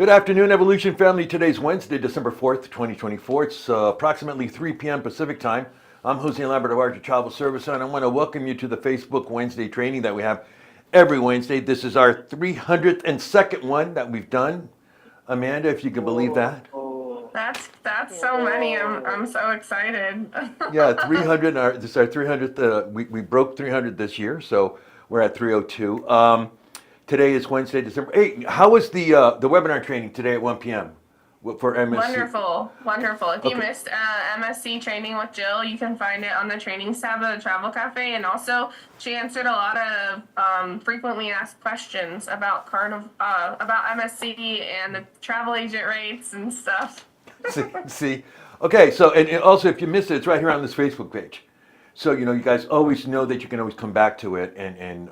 Good afternoon, Evolution family. Today's Wednesday, December 4th, 2024. It's approximately 3 p.m. Pacific time. I'm Jose Lambert of Archer Travel Service, and I want to welcome you to the Facebook Wednesday training that we have every Wednesday. This is our 302nd one that we've done. Amanda, if you can believe that. That's so many. I'm so excited. Yeah, 300. This is our 300th. We broke 300 this year, so we're at 302. Today is Wednesday, December 8th. How was the webinar training today at 1 p.m. for MSC? Wonderful. If you Okay. missed MSC training with Jill, you can find it on the trainings tab of the Travel Cafe. And also, she answered a lot of frequently asked questions about about MSC and the travel agent rates and stuff. See, okay. So, and also, if you missed it, it's right here on this Facebook page. So, you guys always know that you can always come back to it and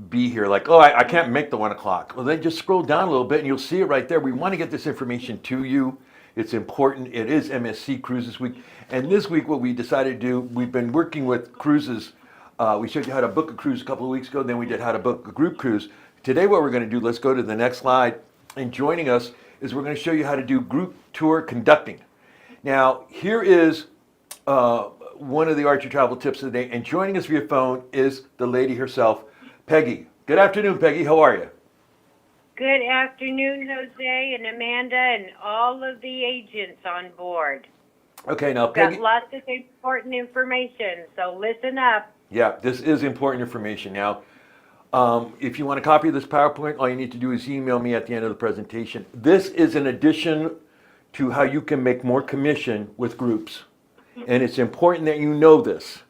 be here. Like, oh, I can't make the 1 o'clock. Well, then just scroll down a little bit, and you'll see it right there. We want to get this information to you. It's important. It is MSC Cruises Week, and this week, what we decided to do, we've been working with cruises. We showed you how to book a cruise a couple of weeks ago. Then we did how to book a group cruise. Today, what we're going to do, let's go to the next slide. And joining us is we're going to show you how to do group tour conducting. Now, here is one of the Archer Travel tips of the day. And joining us via phone is the lady herself, Peggy. Good afternoon, Peggy. How are you? Good afternoon, Jose and Amanda and all of the agents on board. Okay, now, Peggy. Got lots of important information, so listen up. Yeah, this is important information. Now, if you want a copy of this PowerPoint, all you need to do is email me at the end of the presentation. This is an addition to how you can make more commission with groups. And it's important that you know this.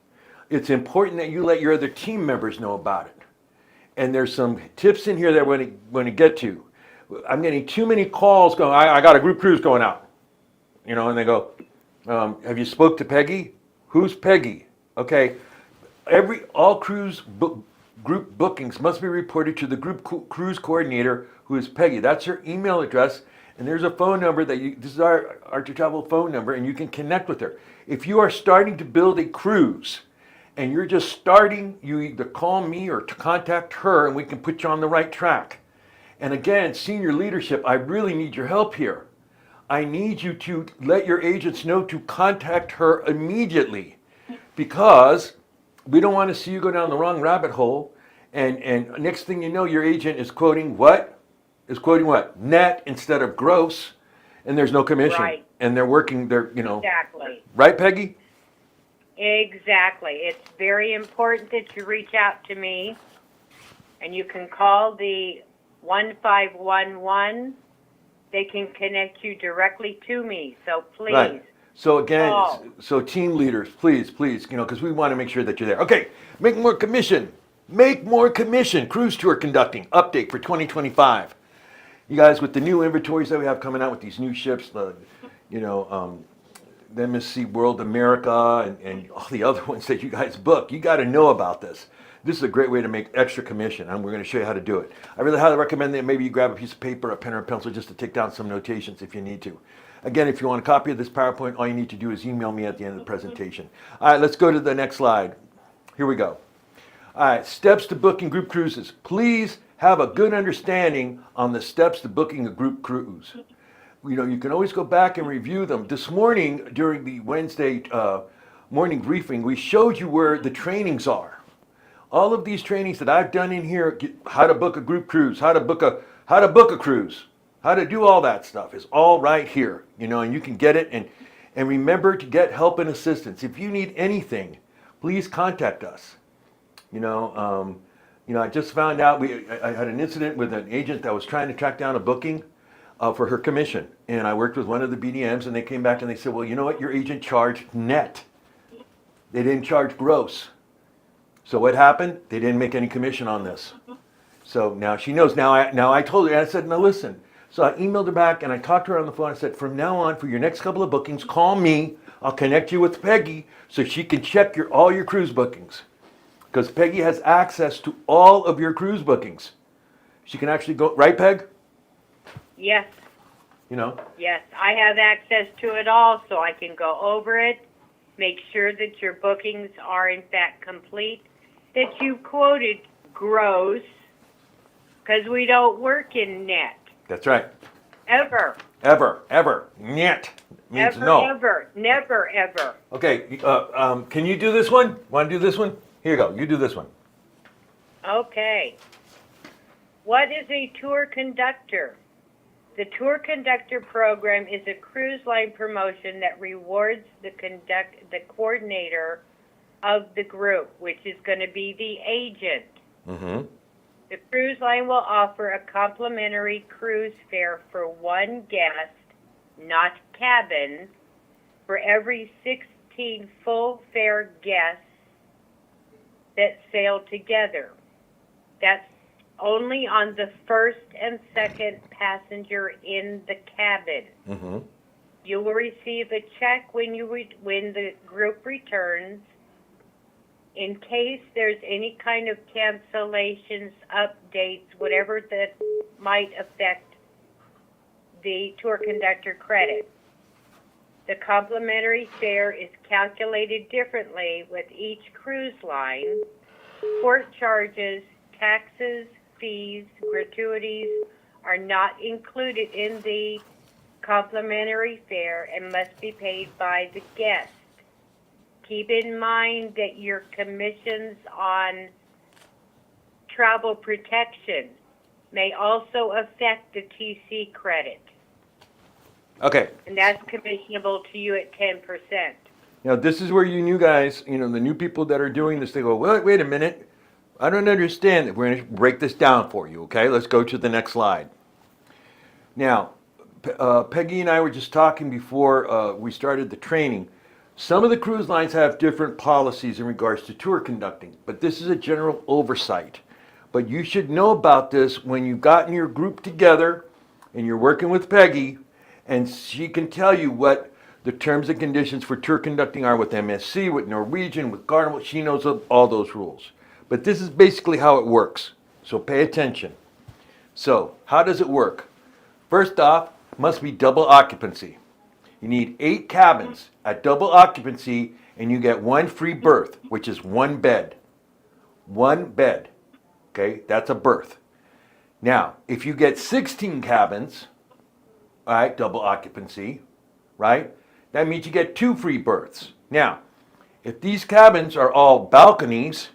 It's important that you let your other team members know about it. And there's some tips in here that we're going to get to. I'm getting too many calls going, I got a group cruise going out. And they go, have you spoke to Peggy? Who's Peggy? Okay, all group bookings must be reported to the group cruise coordinator, who is Peggy. That's her email address. And there's a phone number this is our Archer Travel phone number, and you can connect with her. If you are starting to build a cruise and you're just starting, you either call me or to contact her, and we can put you on the right track. And again, senior leadership, I really need your help here. I need you to let your agents know to contact her immediately, because we don't want to see you go down the wrong rabbit hole. And next thing you know, your agent is quoting what? Net instead of gross, and there's no commission. Right. And they're working, Exactly. Right, Peggy? Exactly. It's very important that you reach out to me, and you can call the 1511. They can connect you directly to me, so please. Right. So again, call. so team leaders, please, because we want to make sure that you're there. Okay, make more commission. Make more commission. Cruise tour conducting update for 2025. You guys, with the new inventories that we have coming out with these new ships, the MSC World America and all the other ones that you guys book, you got to know about this. This is a great way to make extra commission, and we're going to show you how to do it. I really highly recommend that maybe you grab a piece of paper, a pen, or a pencil just to take down some notations if you need to. Again, if you want a copy of this PowerPoint, all you need to do is email me at the end of the presentation. All right, let's go to the next slide. Here we go. All right, steps to booking group cruises. Please have a good understanding on the steps to booking a group cruise. You can always go back and review them. This morning, during the Wednesday morning briefing, we showed you where the trainings are. All of these trainings that I've done in here, how to book a group cruise, how to book a cruise, how to do all that stuff is all right here. And you can get it. And remember to get help and assistance. If you need anything, please contact us. I just found out I had an incident with an agent that was trying to track down a booking for her commission. And I worked with one of the BDMs, and they came back and they said, well, you know what? Your agent charged net. They didn't charge gross. So what happened? They didn't make any commission on this. So now she knows. Now I told her, and I said, now listen. So I emailed her back, and I talked to her on the phone. I said, from now on, for your next couple of bookings, call me. I'll connect you with Peggy so she can check all your cruise bookings. Because Peggy has access to all of your cruise bookings. She can actually go, right, Peg? Yes. Yes, I have access to it all, so I can go over it, make sure that your bookings are in fact complete, that you quoted gross, because we don't work in net. That's right. Ever. Ever. Niet means Ever, no. ever. Never, ever. Okay, can you do this one? Want to do this one? Here you go. You do this one. Okay. What is a tour conductor? The tour conductor program is a cruise line promotion that rewards the coordinator of the group, which is going to be the agent. Mm-hmm. The cruise line will offer a complimentary cruise fare for one guest, not cabin, for every 16 full fare guests that sail together. That's only on the first and second passenger in the cabin. Mm-hmm. You will receive a check when the group returns. In case there's any kind of cancellations, updates, whatever that might affect the tour conductor credit. The complimentary fare is calculated differently with each cruise line. Port charges, taxes, fees, gratuities are not included in the complimentary fare and must be paid by the guest. Keep in mind that your commissions on travel protection may also affect the TC credit. Okay. And that's commissionable to you at 10%. Now, this is where you new guys, the new people that are doing this, they go, well, wait a minute. I don't understand it. We're going to break this down for you, okay? Let's go to the next slide. Now, Peggy and I were just talking before we started the training. Some of the cruise lines have different policies in regards to tour conducting, but this is a general oversight. But you should know about this when you've gotten your group together and you're working with Peggy, and she can tell you what the terms and conditions for tour conducting are with MSC, with Norwegian, with Carnival. She knows all those rules. But this is basically how it works. So pay attention. So how does it work? First off, must be double occupancy. You need 8 cabins at double occupancy, and you get 1 free berth, which is 1 bed. 1 bed. Okay, that's a berth. Now, if you get 16 cabins, all right, double occupancy, right? That means you get 2 free berths. Now, if these cabins are all balconies,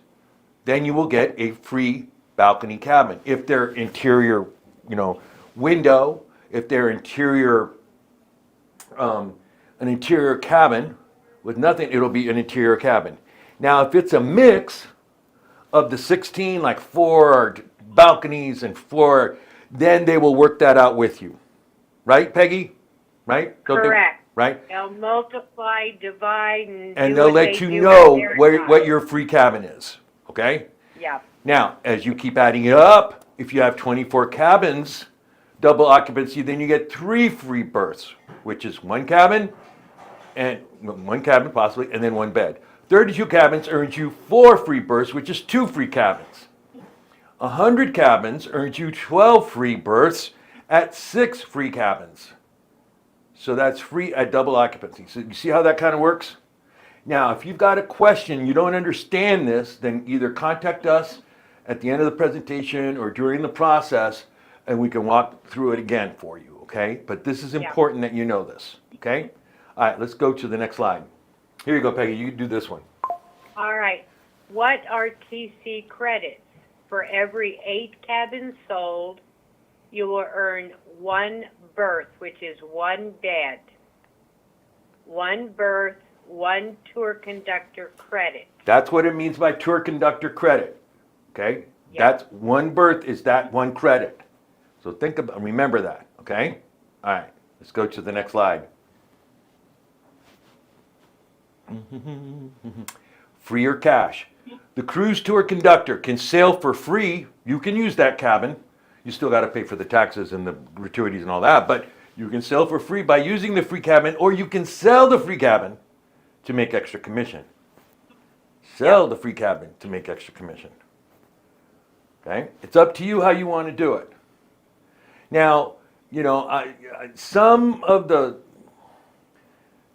then you will get a free balcony cabin. If they're interior, window, if they're interior, an interior cabin with nothing, it'll be an interior cabin. Now, if it's a mix of the 16, like 4 balconies and 4, then they will work that out with you. Right, Peggy? Right? Correct. Right? They'll multiply, divide, and they'll let you know what your free cabin is. Okay? Yeah. Now, as you keep adding it up, if you have 24 cabins, double occupancy, then you get 3 free berths, which is 1 cabin, and 1 cabin possibly, and then 1 bed. 32 cabins earns you 4 free berths, which is 2 free cabins. 100 cabins earns you 12 free berths at 6 free cabins. So that's free at double occupancy. So you see how that kind of works? Now, if you've got a question, you don't understand this, then either contact us at the end of the presentation or during the process, and we can walk through it again for you, okay? But this is important that you know this, okay? All right, let's go to the next slide. Here you go, Peggy. You do this one. All right. What are TC credits? For every 8 cabins sold, you will earn 1 berth, which is 1 bed. 1 berth, 1 tour conductor credit. That's what it means by tour conductor credit, okay? Yep. That's 1 berth is that 1 credit. So remember that, okay? All right, let's go to the next slide. Free or cash. The cruise tour conductor can sail for free. You can use that cabin. You still got to pay for the taxes and the gratuities and all that, but you can sail for free by using the free cabin, or you can sell the free cabin to make extra commission. Sell the free cabin to make extra commission. Okay? It's up to you how you want to do it. Now, some of the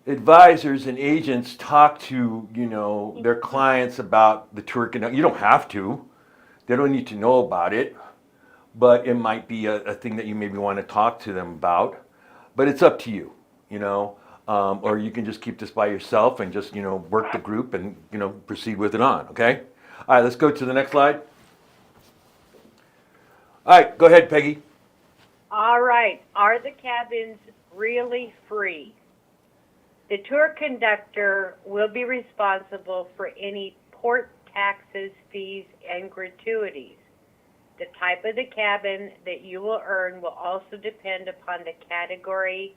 advisors and agents talk to, their clients about the tour conductor. You don't have to. They don't need to know about it. but it might be a thing that you maybe want to talk to them about. But it's up to you, you know. Or you can just keep this by yourself and just, you know, work the group and, you know, proceed with it on, okay? All right, let's go to the next slide. All right, go ahead, Peggy. All right. Are the cabins really free? The tour conductor will be responsible for any port taxes, fees, and gratuities. The type of the cabin that you will earn will also depend upon the category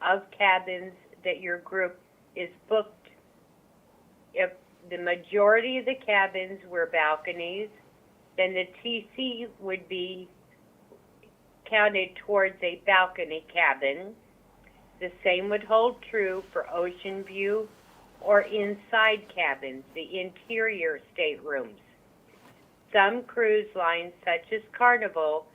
of cabins that your group is booked. If the majority of the cabins were balconies, then the TC would be counted towards a balcony cabin. The same would hold true for ocean view or inside cabins, the interior staterooms. Some cruise lines, such as Carnival,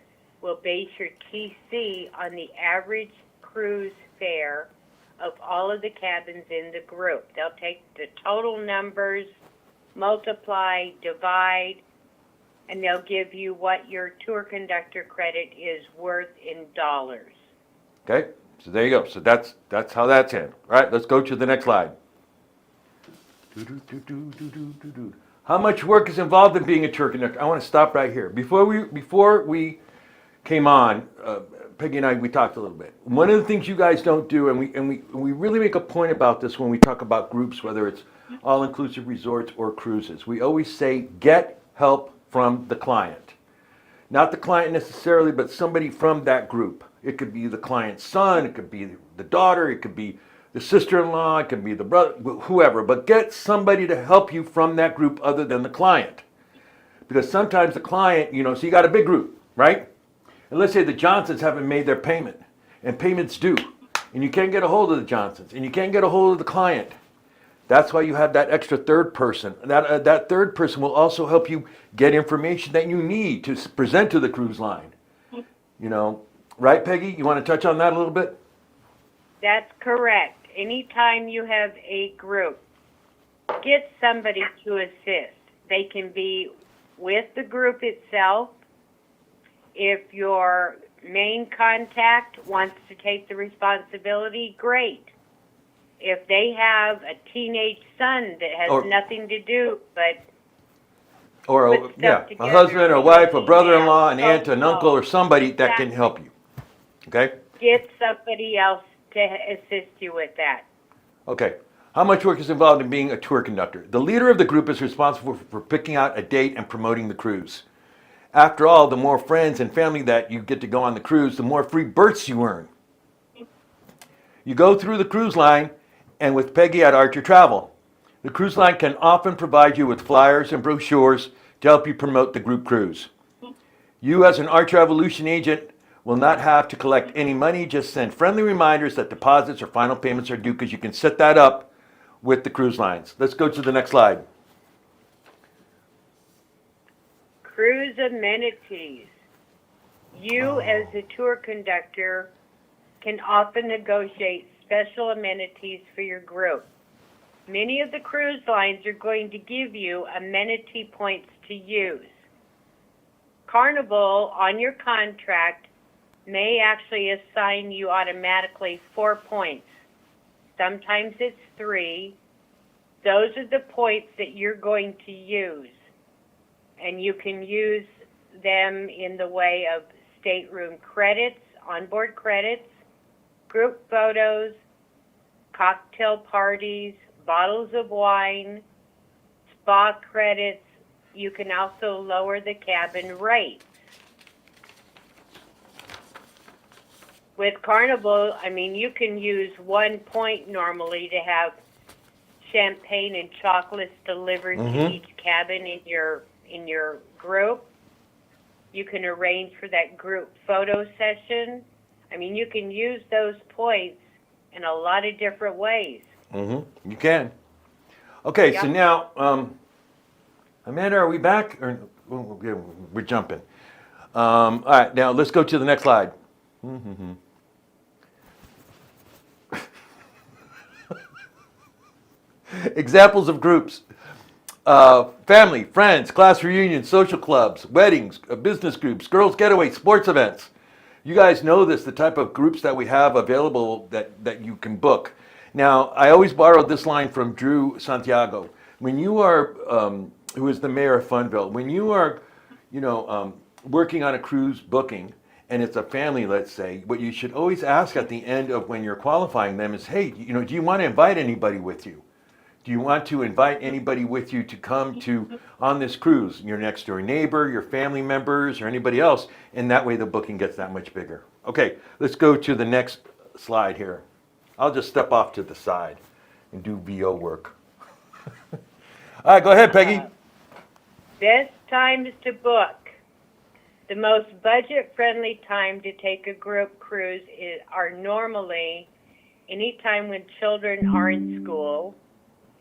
will base your TC on the average cruise fare of all of the cabins in the group. They'll take the total numbers, multiply, divide, and they'll give you what your tour conductor credit is worth in dollars. Okay, so there you go. So that's how that's handled. All right, let's go to the next slide. How much work is involved in being a tour conductor? I want to stop right here. Before we came on, Peggy and I, we talked a little bit. One of the things you guys don't do, and we really make a point about this when we talk about groups, whether it's all-inclusive resorts or cruises. We always say, get help from the client. Not the client necessarily, but somebody from that group. It could be the client's son, it could be the daughter, it could be the sister-in-law, it could be the brother, whoever. But get somebody to help you from that group other than the client. Because sometimes the client, you know, so you got a big group, right? And let's say the Johnsons haven't made their payment, and payment's due, and you can't get a hold of the Johnsons, and you can't get a hold of the client. That's why you have that extra third person. That third person will also help you get information that you need to present to the cruise line. You know, right, Peggy? You want to touch on that a little bit? That's correct. Anytime you have a group, get somebody to assist. They can be with the group itself. If your main contact wants to take the responsibility, great. If they have a teenage son that has nothing to do but or a husband, a wife, a brother-in-law, an aunt, an uncle, or somebody that can help you. Okay? Get somebody else to assist you with that. Okay. How much work is involved in being a tour conductor? The leader of the group is responsible for picking out a date and promoting the cruise. After all, the more friends and family that you get to go on the cruise, the more free berths you earn. You go through the cruise line and with Peggy at Archer Travel. The cruise line can often provide you with flyers and brochures to help you promote the group cruise. You as an Archer Evolution agent will not have to collect any money, just send friendly reminders that deposits or final payments are due, because you can set that up with the cruise lines. Let's go to the next slide. Cruise amenities. You as a tour conductor can often negotiate special amenities for your group. Many of the cruise lines are going to give you amenity points to use. Carnival, on your contract, may actually assign you automatically 4 points. Sometimes it's 3. Those are the points that you're going to use. And you can use them in the way of stateroom credits, onboard credits, group photos, cocktail parties, bottles of wine, spa credits. You can also lower the cabin rates. With Carnival, I mean, you can use 1 point normally to have champagne and chocolates delivered to each cabin in your group. You can arrange for that group photo session. I mean, you can use those points in a lot of different ways. You can. Okay, so now, Amanda, are we back? Or we're jumping. All right, now let's go to the next slide. Examples of groups. family, friends, class reunions, social clubs, weddings, business groups, girls' getaways, sports events. You guys know this, the type of groups that we have available that you can book. Now, I always borrow this line from Drew Santiago. When you are, who is the mayor of Funville, when you are, working on a cruise booking, and it's a family, let's say, what you should always ask at the end of when you're qualifying them is, hey, do you want to invite anybody with you? Do you want to invite anybody with you to come to on this cruise? Your next door neighbor, your family members, or anybody else, and that way the booking gets that much bigger. Okay, let's go to the next slide here. I'll just step off to the side and do VO work. All right, go ahead, Peggy. Best times to book. The most budget-friendly time to take a group cruise are normally any time when children are in school.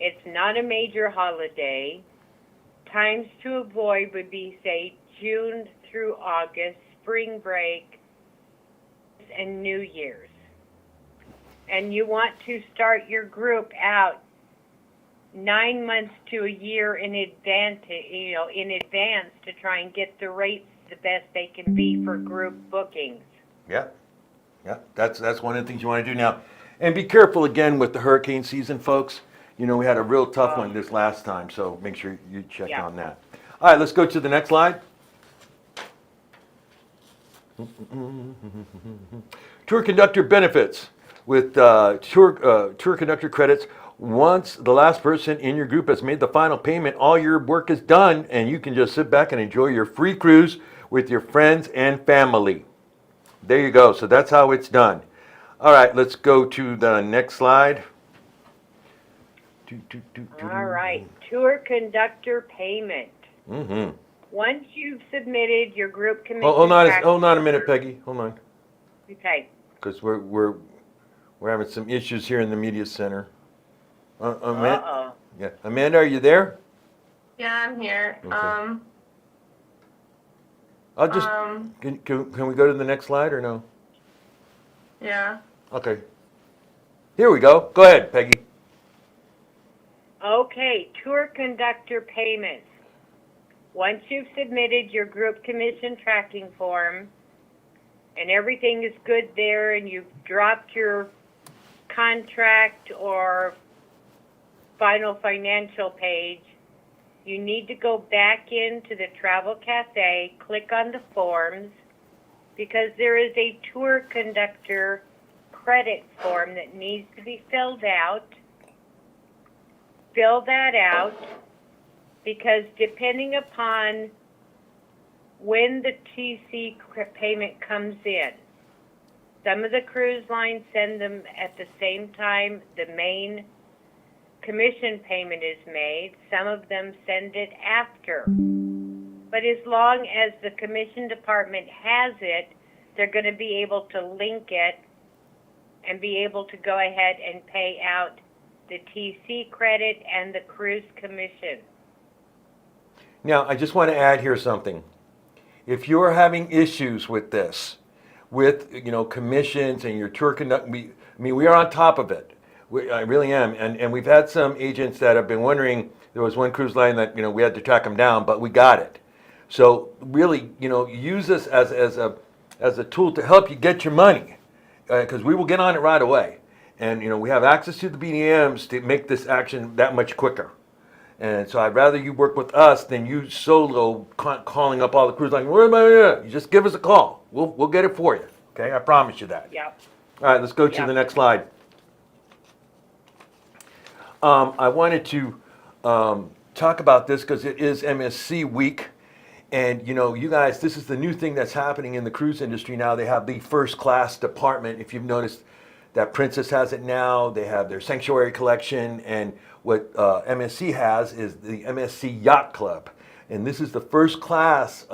It's not a major holiday. Times to avoid would be, say, June through August, spring break, and New Year's. And you want to start your group out 9 months to a year in advance, to try and get the rates the best they can be for group bookings. Yeah, that's one of the things you want to do now. And be careful again with the hurricane season, folks. We had a real tough one this last time, so make sure you check on that. All right, let's go to the next slide. Tour conductor benefits. With tour conductor credits, once the last person in your group has made the final payment, all your work is done, and you can just sit back and enjoy your free cruise with your friends and family. There you go. So that's how it's done. All right, let's go to the next slide. All right, tour conductor payment. Mm-hmm. Once you've submitted your group commission. Hold on a minute, Peggy. Hold on. Okay. Because we're having some issues here in the media center. Yeah, Amanda, are you there? Yeah, I'm here. Okay. I'll just. Can we go to the next slide or no? Yeah. Okay. Here we go. Go ahead, Peggy. Okay, tour conductor payments. Once you've submitted your group commission tracking form and everything is good there and you've dropped your contract or final financial page, you need to go back into the Travel Cafe, click on the forms, because there is a tour conductor credit form that needs to be filled out. Fill that out, because depending upon when the TC payment comes in, some of the cruise lines send them at the same time the main commission payment is made. Some of them send it after. But as long as the commission department has it, they're going to be able to link it and be able to go ahead and pay out the TC credit and the cruise commission. Now, I just want to add here something. If you're having issues with this, with commissions and your tour conduct, we are on top of it. I really am, and we've had some agents that have been wondering. There was one cruise line that we had to track them down, but we got it. So really, use this as a tool to help you get your money, because we will get on it right away. And we have access to the BDMs to make this action that much quicker. And so I'd rather you work with us than you solo calling up all the cruise lines. Where am I? You just give us a call. We'll get it for you. Okay, I promise you that. Yep. All right, let's go to the next slide. I wanted to talk about this because it is MSC week. And you guys, this is the new thing that's happening in the cruise industry now. They have the first class department. If you've noticed, that Princess has it now. They have their Sanctuary collection, and what MSC has is the MSC Yacht Club. And this is the first class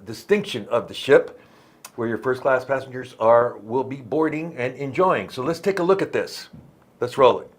distinction of the ship, where your first class passengers will be boarding and enjoying. So let's take a look at this. Let's roll it.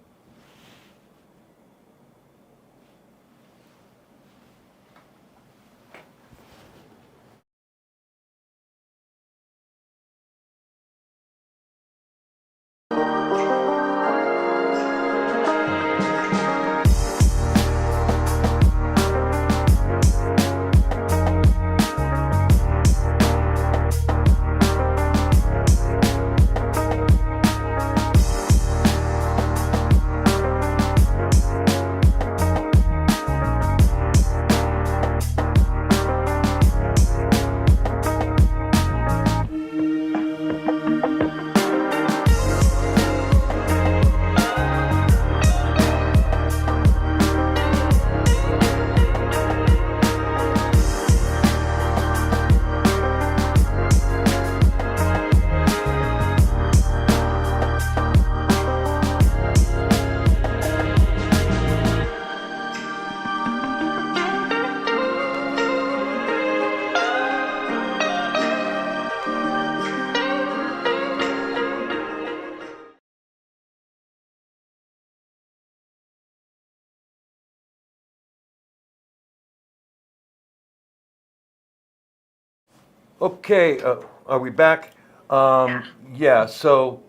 Okay, are we back? Yeah, so,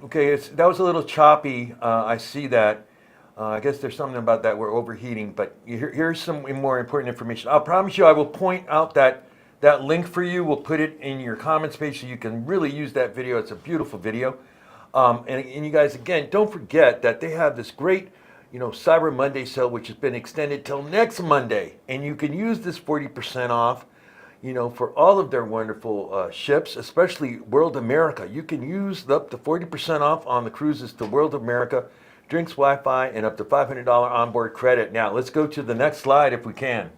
okay, that was a little choppy. I see that. I guess there's something about that we're overheating, but here's some more important information. I'll promise you I will point out that link for you. We'll put it in your comments page so you can really use that video. It's a beautiful video. And you guys, again, don't forget that they have this great, Cyber Monday sale, which has been extended till next Monday. And you can use this 40% off, for all of their wonderful ships, especially World America. You can use up to 40% off on the cruises to World America, drinks, Wi-Fi, and up to $500 onboard credit. Now, let's go to the next slide if we can.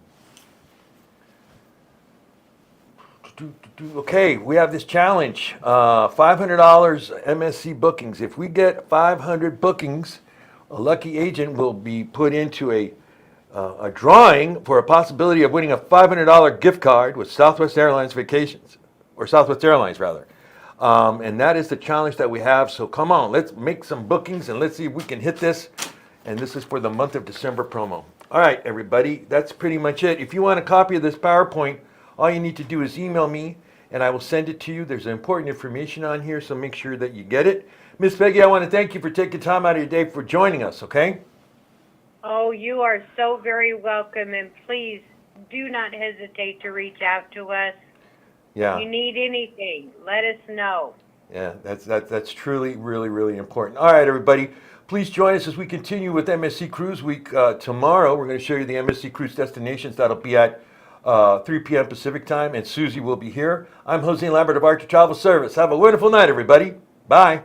Okay, we have this challenge, $500 MSC bookings. If we get 500 bookings, a lucky agent will be put into a drawing for a possibility of winning a $500 gift card with Southwest Airlines Vacations, or Southwest Airlines rather. And that is the challenge that we have. So come on, let's make some bookings and let's see if we can hit this. And this is for the month of December promo. All right, everybody, that's pretty much it. If you want a copy of this PowerPoint, all you need to do is email me and I will send it to you. There's important information on here, so make sure that you get it. Miss Peggy, I want to thank you for taking time out of your day for joining us, okay? Oh, you are so very welcome, and please do not hesitate to reach out to us. Yeah. If you need anything, let us know. Yeah, that's truly, really, really important. All right, everybody, please join us as we continue with MSC Cruise Week. Tomorrow, we're going to show you the MSC Cruise destinations. That'll be at 3 p.m. Pacific time, and Susie will be here. I'm Jose Lambert of Archer Travel Service. Have a wonderful night, everybody. Bye.